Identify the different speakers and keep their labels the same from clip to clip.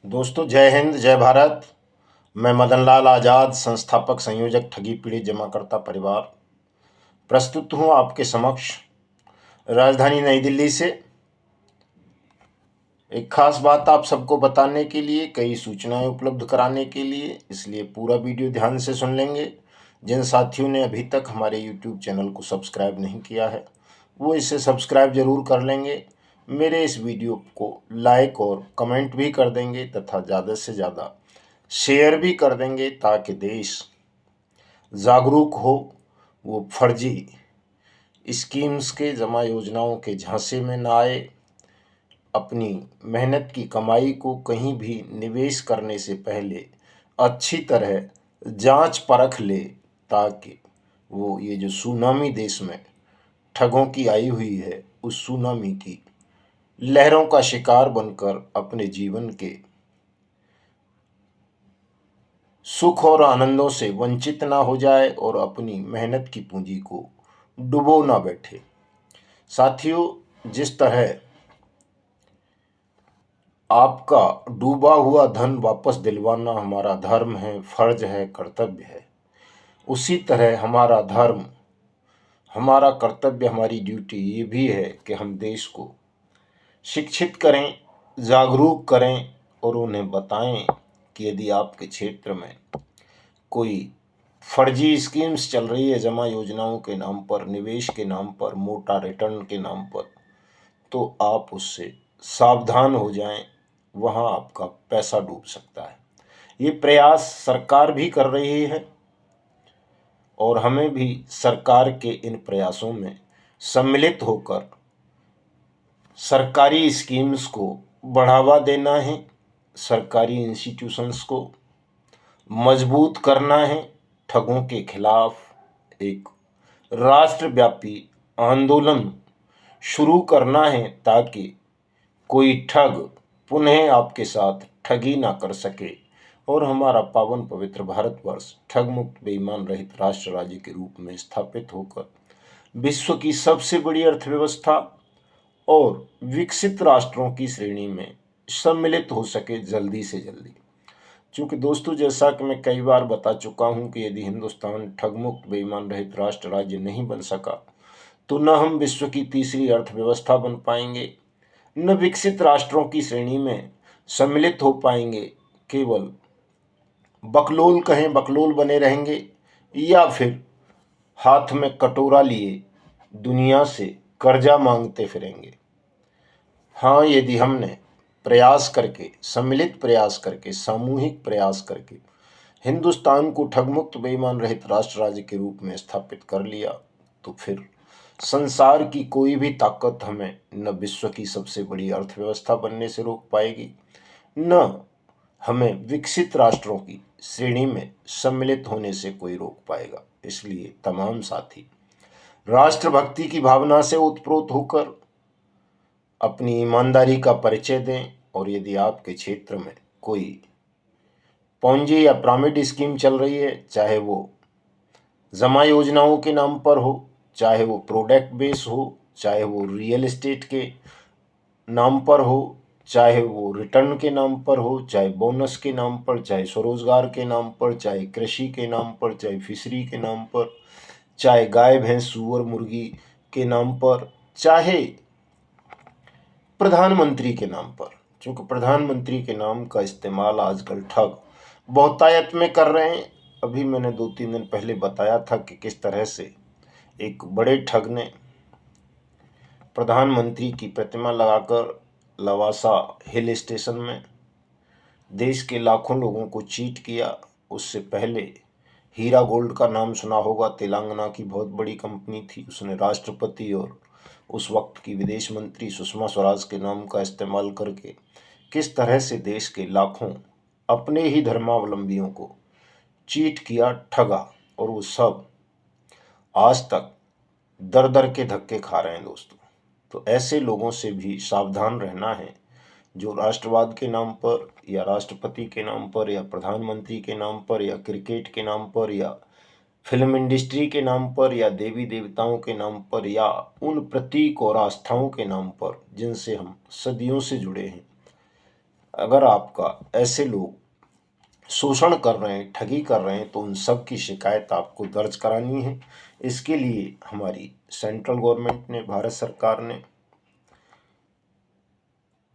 Speaker 1: दोस्तों, जय हिंद, जय भारत। मैं मदन लाल आज़ाद, संस्थापक संयोजक ठगी पीड़ित जमाकर्ता परिवार, प्रस्तुत हूँ आपके समक्ष राजधानी नई दिल्ली से एक खास बात आप सबको बताने के लिए, कई सूचनाएं उपलब्ध कराने के लिए। इसलिए पूरा वीडियो ध्यान से सुन लेंगे। जिन साथियों ने अभी तक हमारे YouTube चैनल को सब्सक्राइब नहीं किया है, वो इसे सब्सक्राइब जरूर कर लेंगे। मेरे इस वीडियो को लाइक और कमेंट भी कर देंगे तथा ज़्यादा से ज़्यादा शेयर भी कर देंगे, ताकि देश जागरूक हो, वो फर्जी स्कीम्स के, जमा योजनाओं के झांसे में ना आए, अपनी मेहनत की कमाई को कहीं भी निवेश करने से पहले अच्छी तरह जांच परख ले, ताकि वो ये जो सुनामी देश में ठगों की आई हुई है, उस सुनामी की लहरों का शिकार बनकर अपने जीवन के सुख और आनंदों से वंचित ना हो जाए और अपनी मेहनत की पूंजी को डुबो ना बैठे। साथियों, जिस तरह आपका डूबा हुआ धन वापस दिलवाना हमारा धर्म है, फर्ज है, कर्तव्य है, उसी तरह हमारा धर्म, हमारा कर्तव्य, हमारी ड्यूटी ये भी है कि हम देश को शिक्षित करें, जागरूक करें और उन्हें बताएं कि यदि आपके क्षेत्र में कोई फर्जी स्कीम्स चल रही है, जमा योजनाओं के नाम पर, निवेश के नाम पर, मोटा रिटर्न के नाम पर, तो आप उससे सावधान हो जाएं। वहां आपका पैसा डूब सकता है। ये प्रयास सरकार भी कर रही है और हमें भी सरकार के इन प्रयासों में सम्मिलित होकर सरकारी स्कीम्स को बढ़ावा देना है, सरकारी इंस्टीट्यूशंस को मजबूत करना है, ठगों के खिलाफ एक राष्ट्रव्यापी आंदोलन शुरू करना है, ताकि कोई ठग पुनः आपके साथ ठगी ना कर सके और हमारा पावन पवित्र भारतवर्ष ठग मुक्त, बेईमान रहित राष्ट्र राज्य के रूप में स्थापित होकर विश्व की सबसे बड़ी अर्थव्यवस्था और विकसित राष्ट्रों की श्रेणी में सम्मिलित हो सके जल्दी से जल्दी। क्योंकि दोस्तों, जैसा कि मैं कई बार बता चुका हूं कि यदि हिंदुस्तान ठगमुक्त, बेईमान रहित राष्ट्र राज्य नहीं बन सका, तो न हम विश्व की तीसरी अर्थव्यवस्था बन पाएंगे, न विकसित राष्ट्रों की श्रेणी में सम्मिलित हो पाएंगे। केवल बकलोल कहें बकलोल बने रहेंगे, या फिर हाथ में कटोरा लिए दुनिया से कर्जा मांगते फिरेंगे। हाँ, यदि हमने प्रयास करके, सम्मिलित प्रयास करके, सामूहिक प्रयास करके हिंदुस्तान को ठगमुक्त, बेईमान रहित राष्ट्र राज्य के रूप में स्थापित कर लिया, तो फिर संसार की कोई भी ताकत हमें न विश्व की सबसे बड़ी अर्थव्यवस्था बनने से रोक पाएगी, न हमें विकसित राष्ट्रों की श्रेणी में सम्मिलित होने से कोई रोक पाएगा। इसलिए तमाम साथी राष्ट्रभक्ति की भावना से उत्प्रोत होकर अपनी ईमानदारी का परिचय दें, और यदि आपके क्षेत्र में कोई पॉन्जी या पिरामिड स्कीम चल रही है, चाहे वो जमा योजनाओं के नाम पर हो, चाहे वो प्रोडक्ट बेस हो, चाहे वो रियल एस्टेट के नाम पर हो, चाहे वो रिटर्न के नाम पर हो, चाहे बोनस के नाम पर, चाहे स्वरोजगार के नाम पर, चाहे कृषि के नाम पर, चाहे फिशरी के नाम पर, चाहे गाय भैंस सूअर मुर्गी के नाम पर, चाहे प्रधानमंत्री के नाम पर, क्योंकि प्रधानमंत्री के नाम का इस्तेमाल आजकल ठग बहुतायत में कर रहे हैं। अभी मैंने 2-3 दिन पहले बताया था कि किस तरह से एक बड़े ठग ने प्रधानमंत्री की प्रतिमा लगाकर लवासा हिल स्टेशन में देश के लाखों लोगों को चीट किया। उससे पहले हीरा गोल्ड का नाम सुना होगा, तेलंगाना की बहुत बड़ी कंपनी थी। उसने राष्ट्रपति और उस वक्त की विदेश मंत्री सुषमा स्वराज के नाम का इस्तेमाल करके किस तरह से देश के लाखों अपने ही धर्मावलंबियों को चीट किया, ठगा, और वो सब आज तक दर दर के धक्के खा रहे हैं दोस्तों। तो ऐसे लोगों से भी सावधान रहना है, जो राष्ट्रवाद के नाम पर या राष्ट्रपति के नाम पर या प्रधानमंत्री के नाम पर या क्रिकेट के नाम पर या फिल्म इंडस्ट्री के नाम पर या देवी देवताओं के नाम पर या उन प्रतीक और आस्थाओं के नाम पर जिनसे हम सदियों से जुड़े हैं, अगर आपका ऐसे लोग शोषण कर रहे हैं, ठगी कर रहे हैं, तो उन सब की शिकायत आपको दर्ज करानी है। इसके लिए हमारी सेंट्रल गवर्नमेंट ने, भारत सरकार ने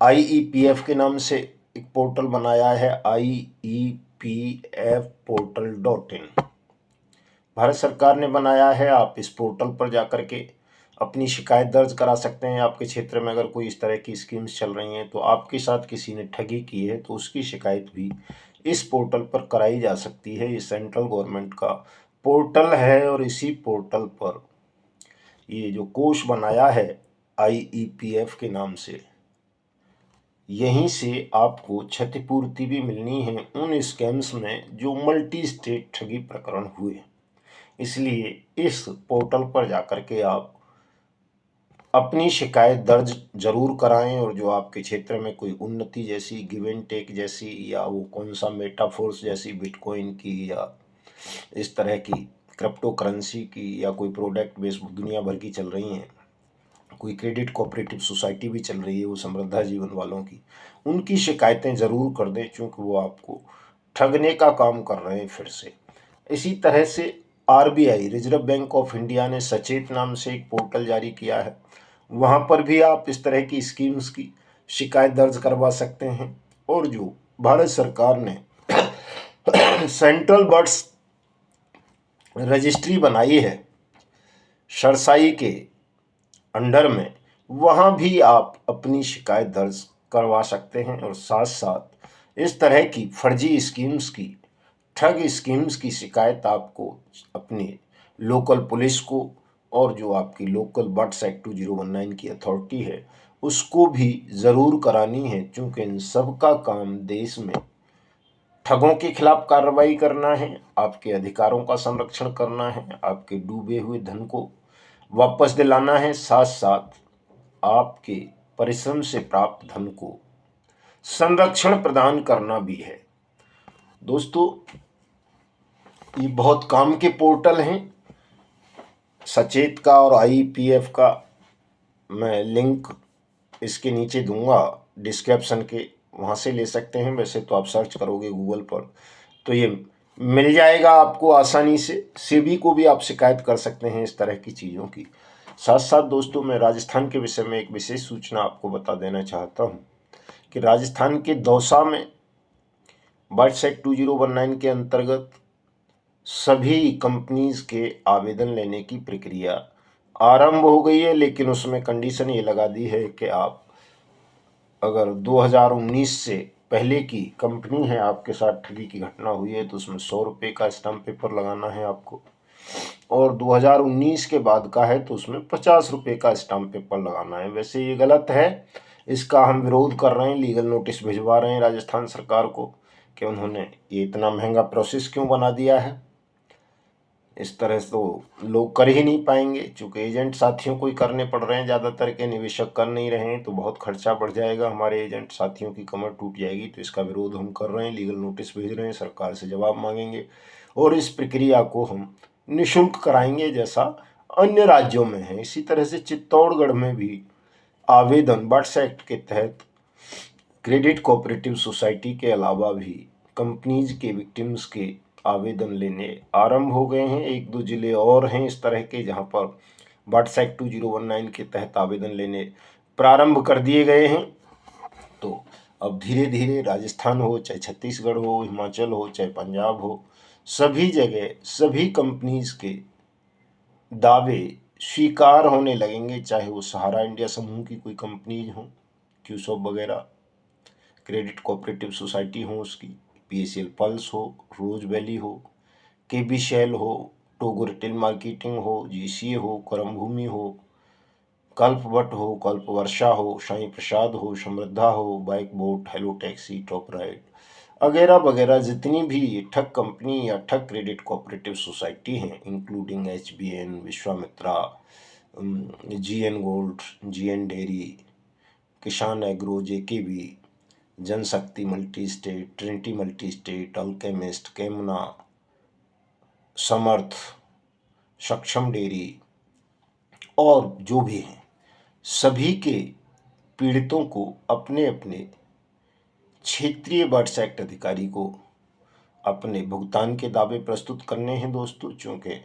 Speaker 1: IEPF के नाम से एक पोर्टल बनाया है, IEPFportal.in भारत सरकार ने बनाया है। आप इस पोर्टल पर जाकर के अपनी शिकायत दर्ज करा सकते हैं। आपके क्षेत्र में अगर कोई इस तरह की स्कीम्स चल रही हैं, तो आपके साथ किसी ने ठगी की है, तो उसकी शिकायत भी इस पोर्टल पर कराई जा सकती है। ये सेंट्रल गवर्नमेंट का पोर्टल है और इसी पोर्टल पर ये जो कोष बनाया है IEPF के नाम से, यहीं से आपको क्षतिपूर्ति भी मिलनी है उन स्कैम्स में जो मल्टी स्टेट ठगी प्रकरण हुए। इसलिए इस पोर्टल पर जाकर के आप अपनी शिकायत दर्ज जरूर कराएं, और जो आपके क्षेत्र में कोई उन्नति जैसी, गिव एंड टेक जैसी, या वो कौन सा मेटाफोर्स जैसी बिटकॉइन की, या इस तरह की क्रिप्टो करेंसी की, या कोई प्रोडक्ट बेस्ड दुनिया भर की चल रही हैं, कोई क्रेडिट कोऑपरेटिव सोसाइटी भी चल रही है वो समृद्धा जीवन वालों की, उनकी शिकायतें ज़रूर कर दें, क्योंकि वो आपको ठगने का काम कर रहे हैं फिर से। इसी तरह से RBI, reserve bank of India ने सचेत नाम से एक पोर्टल जारी किया है। वहाँ पर भी आप इस तरह की स्कीम्स की शिकायत दर्ज करवा सकते हैं। और जो भारत सरकार ने सेंट्रल बर्ड्स रजिस्ट्री बनाई है सरसाई के अंडर में, वहाँ भी आप अपनी शिकायत दर्ज करवा सकते हैं। और साथ साथ इस तरह की फर्जी स्कीम्स की, ठग स्कीम्स की शिकायत आपको अपने लोकल पुलिस को, और जो आपकी लोकल बर्ड्स एक्ट 2019 की अथॉरिटी है उसको भी ज़रूर करानी है, क्योंकि इन सब का काम देश में ठगों के खिलाफ कार्रवाई करना है, आपके अधिकारों का संरक्षण करना है, आपके डूबे हुए धन को वापस दिलाना है, साथ साथ आपके परिश्रम से प्राप्त धन को संरक्षण प्रदान करना भी है। दोस्तों, ये बहुत काम के पोर्टल हैं। सचेत का और IEPF का मैं लिंक इसके नीचे दूंगा डिस्क्रिप्शन के, वहाँ से ले सकते हैं। वैसे तो आप सर्च करोगे गूगल पर तो ये मिल जाएगा आपको आसानी से। सेबी को भी आप शिकायत कर सकते हैं इस तरह की चीज़ों की। साथ साथ दोस्तों, मैं राजस्थान के विषय में एक विशेष सूचना आपको बता देना चाहता हूँ कि राजस्थान के दौसा में बर्ड्स एक्ट 2019 के अंतर्गत सभी कंपनीज के आवेदन लेने की प्रक्रिया आरंभ हो गई है, लेकिन उसमें कंडीशन ये लगा दी है कि आप अगर 2019 से पहले की कंपनी है, आपके साथ ठगी की घटना हुई है, तो उसमें 100 रुपये का स्टाम्प पेपर लगाना है आपको, और 2019 के बाद का है तो उसमें 50 रुपये का स्टाम्प पेपर लगाना है। वैसे ये गलत है, इसका हम विरोध कर रहे हैं, लीगल नोटिस भिजवा रहे हैं राजस्थान सरकार को कि उन्होंने ये इतना महंगा प्रोसेस क्यों बना दिया है। इस तरह से तो लोग कर ही नहीं पाएंगे, चूँकि एजेंट साथियों को ही करने पड़ रहे हैं, ज़्यादातर के निवेशक कर नहीं रहे हैं, तो बहुत खर्चा बढ़ जाएगा, हमारे एजेंट साथियों की कमर टूट जाएगी। तो इसका विरोध हम कर रहे हैं, लीगल नोटिस भेज रहे हैं, सरकार से जवाब मांगेंगे और इस प्रक्रिया को हम निःशुल्क कराएंगे जैसा अन्य राज्यों में है। इसी तरह से चित्तौड़गढ़ में भी आवेदन बर्ड्स एक्ट के तहत क्रेडिट कोऑपरेटिव सोसाइटी के अलावा भी कंपनीज के विक्टिम्स के आवेदन लेने आरंभ हो गए हैं। 1-2 जिले और हैं इस तरह के जहां पर बर्ड्स एक्ट 2019 के तहत आवेदन लेने प्रारंभ कर दिए गए हैं। तो अब धीरे धीरे राजस्थान हो, चाहे छत्तीसगढ़ हो, हिमाचल हो, चाहे पंजाब हो, सभी जगह सभी कंपनीज के दावे स्वीकार होने लगेंगे, चाहे वो सहारा इंडिया समूह की कोई कंपनीज हो, क्यूसॉप वगैरह, क्रेडिट कोऑपरेटिव सोसाइटी हो उसकी, PACL पल्स हो, रोज वैली हो, KB शेल हो, टोगो रिटेल मार्केटिंग हो, GCA हो, करम भूमि हो, कल्पवट हो, कल्प वर्षा हो, साई प्रसाद हो, समृद्धा हो, bike boat, hello taxi, top ride वगैरह वगैरह, जितनी भी ठग कंपनी या ठग क्रेडिट कोऑपरेटिव सोसाइटी हैं, including HBN, Vishwamitra, GN gold, GN dairy, Kisan agro, JKB, Janshakti multi state, Trinity multi state, Alchemist, केमना, समर्थ, सक्षम डेयरी और जो भी हैं, सभी के पीड़ितों को अपने अपने क्षेत्रीय बर्ड्स एक्ट अधिकारी को अपने भुगतान के दावे प्रस्तुत करने हैं दोस्तों, क्योंकि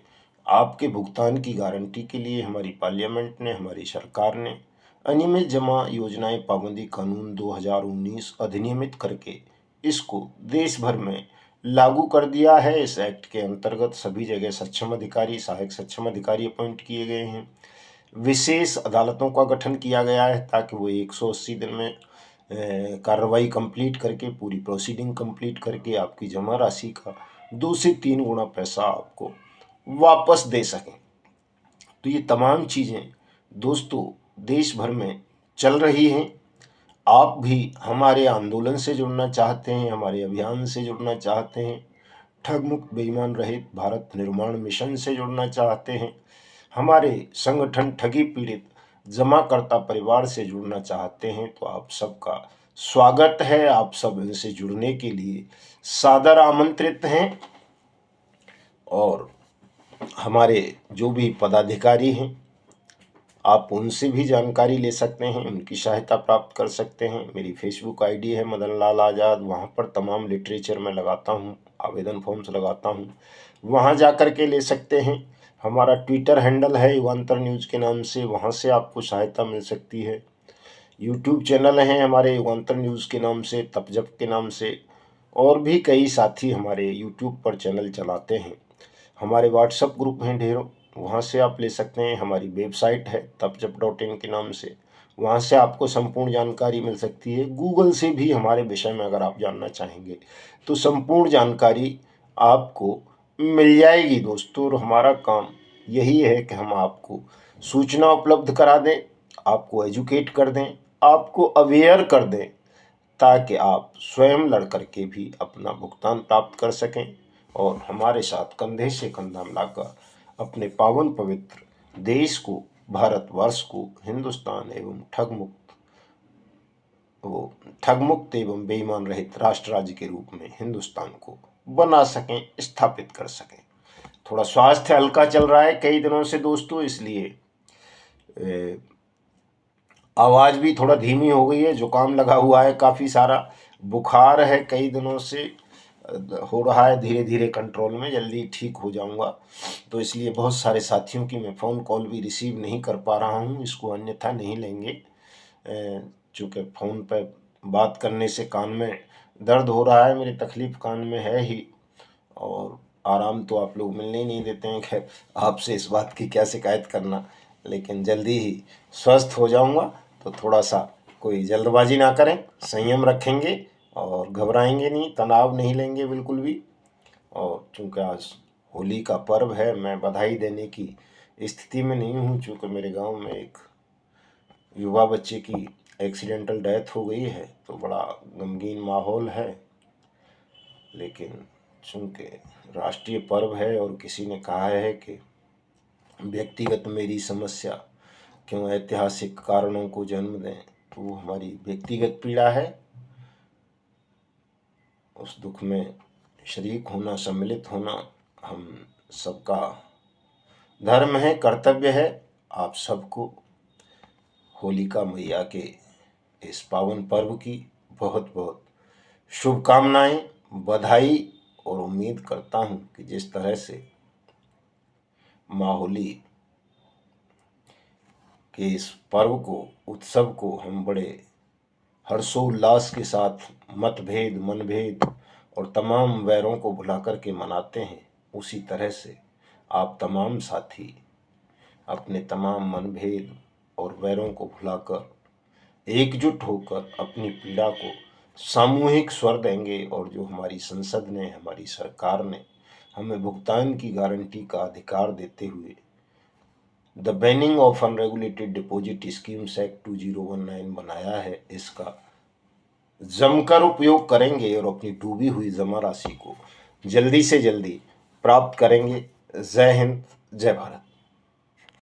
Speaker 1: आपके भुगतान की गारंटी के लिए हमारी पार्लियामेंट ने, हमारी सरकार ने अनियमित जमा योजनाएं पाबंदी कानून 2019 अधिनियमित करके इसको देश भर में लागू कर दिया है। इस एक्ट के अंतर्गत सभी जगह सक्षम अधिकारी, सहायक सक्षम अधिकारी अपॉइंट किए गए हैं। विशेष अदालतों का गठन किया गया है ताकि वो 180 दिन में कार्रवाई कंप्लीट करके, पूरी प्रोसीडिंग कंप्लीट करके आपकी जमा राशि का 2 से 3 गुना पैसा आपको वापस दे सकें। तो ये तमाम चीज़ें दोस्तों देश भर में चल रही हैं। आप भी हमारे आंदोलन से जुड़ना चाहते हैं, हमारे अभियान से जुड़ना चाहते हैं, ठग मुक्त बेईमान रहित भारत निर्माण मिशन से जुड़ना चाहते हैं, हमारे संगठन ठगी पीड़ित जमाकर्ता परिवार से जुड़ना चाहते हैं, तो आप सबका स्वागत है। आप सब इनसे जुड़ने के लिए सादर आमंत्रित हैं। और हमारे जो भी पदाधिकारी हैं, आप उनसे भी जानकारी ले सकते हैं, उनकी सहायता प्राप्त कर सकते हैं। मेरी फेसबुक आईडी है मदन लाल आज़ाद, वहाँ पर तमाम लिटरेचर में लगाता हूँ, आवेदन फॉर्म्स लगाता हूँ, वहाँ जा कर के ले सकते हैं। हमारा ट्विटर हैंडल है युगांतर न्यूज़ के नाम से, वहाँ से आपको सहायता मिल सकती है। यूट्यूब चैनल हैं हमारे युगांतर न्यूज़ के नाम से, तपजप के नाम से, और भी कई साथी हमारे यूट्यूब पर चैनल चलाते हैं। हमारे व्हाट्सएप ग्रुप हैं ढेरों, वहाँ से आप ले सकते हैं। हमारी वेबसाइट है tapjap.in के नाम से, वहाँ से आपको संपूर्ण जानकारी मिल सकती है। गूगल से भी हमारे विषय में अगर आप जानना चाहेंगे तो संपूर्ण जानकारी आपको मिल जाएगी दोस्तों। और हमारा काम यही है कि हम आपको सूचना उपलब्ध करा दें, आपको एजुकेट कर दें, आपको अवेयर कर दें, ताकि आप स्वयं लड़ कर के भी अपना भुगतान प्राप्त कर सकें और हमारे साथ कंधे से कंधा मिलाकर अपने पावन पवित्र देश को, भारतवर्ष को, हिंदुस्तान एवं ठगमुक्त एवं बेईमान रहित राष्ट्र राज्य के रूप में हिंदुस्तान को बना सकें, स्थापित कर सकें। थोड़ा स्वास्थ्य हल्का चल रहा है कई दिनों से दोस्तों, इसलिए आवाज़ भी थोड़ा धीमी हो गई है। जुकाम लगा हुआ है काफ़ी सारा, बुखार है कई दिनों से, हो रहा है धीरे धीरे कंट्रोल में, जल्दी ठीक हो जाऊंगा। तो इसलिए बहुत सारे साथियों की मैं फ़ोन कॉल भी रिसीव नहीं कर पा रहा हूं, इसको अन्यथा नहीं लेंगे, चूँकि फ़ोन पर बात करने से कान में दर्द हो रहा है, मेरी तकलीफ़ कान में है ही, और आराम तो आप लोग मिलने ही नहीं देते हैं। खैर, आपसे इस बात की क्या शिकायत करना, लेकिन जल्दी ही स्वस्थ हो जाऊंगा। तो थोड़ा सा कोई जल्दबाजी ना करें, संयम रखेंगे और घबराएंगे नहीं, तनाव नहीं लेंगे बिल्कुल भी। और चूँकि आज होली का पर्व है, मैं बधाई देने की स्थिति में नहीं हूँ, चूँकि मेरे गांव में एक युवा बच्चे की एक्सीडेंटल डेथ हो गई है, तो बड़ा गमगीन माहौल है। लेकिन चूँकि राष्ट्रीय पर्व है और किसी ने कहा है कि व्यक्तिगत मेरी समस्या क्यों ऐतिहासिक कारणों को जन्म दें, तो वो हमारी व्यक्तिगत पीड़ा है। उस दुख में शरीक होना, सम्मिलित होना हम सबका धर्म है, कर्तव्य है। आप सबको होलिका मैया के इस पावन पर्व की बहुत बहुत शुभकामनाएं, बधाई, और उम्मीद करता हूं कि जिस तरह से माँ होली के इस पर्व को, उत्सव को हम बड़े हर्षोल्लास के साथ मतभेद, मनभेद और तमाम वैरों को भुला कर के मनाते हैं, उसी तरह से आप तमाम साथी अपने तमाम मनभेद और वैरों को भुलाकर एकजुट होकर अपनी पीड़ा को सामूहिक स्वर देंगे। और जो हमारी संसद ने, हमारी सरकार ने हमें भुगतान की गारंटी का अधिकार देते हुए the banning of unregulated deposit schemes act 2019 बनाया है, इसका जमकर उपयोग करेंगे और अपनी डूबी हुई जमा राशि को जल्दी से जल्दी प्राप्त करेंगे। जय हिंद, जय भारत।